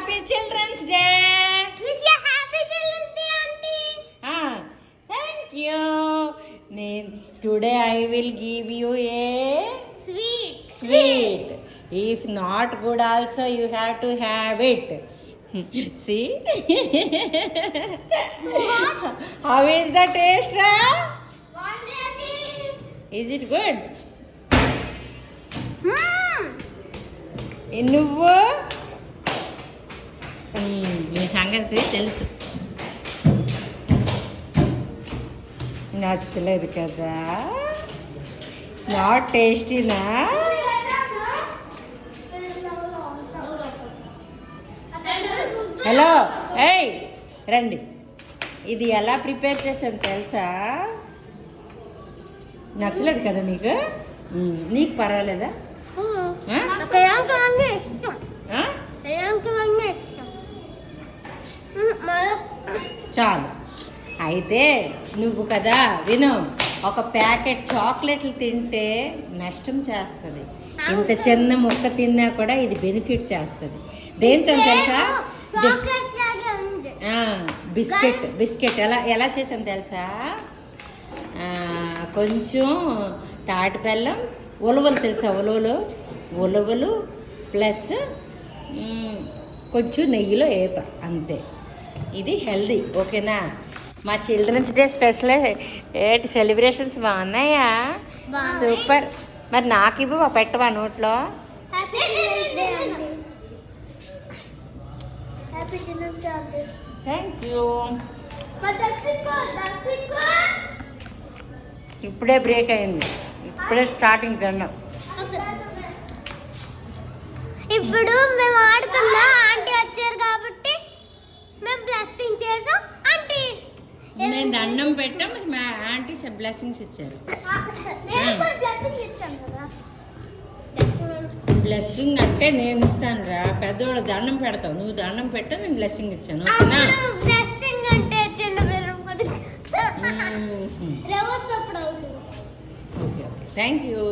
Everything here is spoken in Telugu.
Happy children's day. Wish you happy Children's Day, auntie. Thank you. Today I will give you a Sweet. sweet. If not good also, you have to have it. See? How is the taste, Ra? One day, auntie. Is it good? Hmm. నువ్వు నీ సంగతి తెలుసు. నచ్చలేదు కదా, నాట్ టేస్టీనా? హలో, ఏయ్ రండి. ఇది ఎలా ప్రిపేర్ చేశాను తెలుసా? నచ్చలేదు కదా నీకు? నీకు పర్వాలేదా? నాకు ఏంకలన్నీ ఇష్టం. ఆ? ఏంకలన్నీ ఇష్టం. చాలు. అయితే నువ్వు కదా విను, ఒక ప్యాకెట్ చాక్లెట్లు తింటే నష్టం చేస్తుంది. ఇంత చిన్న ముక్క తిన్నా కూడా ఇది బెనిఫిట్ చేస్తుంది. దేంతో తెలుసా? బిస్కెట్ ఎలా చేసాను తెలుసా? కొంచెం తాటి బెల్లం, ఉలవలు తెలుసా? ఉలవలు ప్లస్ కొంచెం నెయ్యిలో వేప, అంతే. ఇది హెల్దీ, ఓకేనా? మా చిల్డ్రన్స్ డే స్పెషల్ ఏంటి సెలబ్రేషన్స్ బాగున్నాయా? సూపర్. మరి నాకు ఇవ్వు, పెట్టవా నోట్లో? Thank you. ఇప్పుడే బ్రేక్ అయింది, ఇప్పుడే స్టార్టింగ్ తిన్నాం. ఇప్పుడు మేము ఆడుతున్నా, ఆంటీ వచ్చారు కాబట్టి మేము బ్లెస్సింగ్ చేసాం. ఆంటీ నేను దండం పెట్టాం, మా ఆంటీ బ్లెస్సింగ్స్ ఇచ్చారు. బ్లెస్సింగ్ అంటే నేను ఇస్తాను రా, పెద్దవాళ్ళు దండం పెడతావు, నువ్వు దండం పెట్టా, నేను బ్లెస్సింగ్ ఇచ్చాను, ఓకేనా? బ్లెస్సింగ్ అంటే చిన్న ఓకే ఓకే, థ్యాంక్ యూ.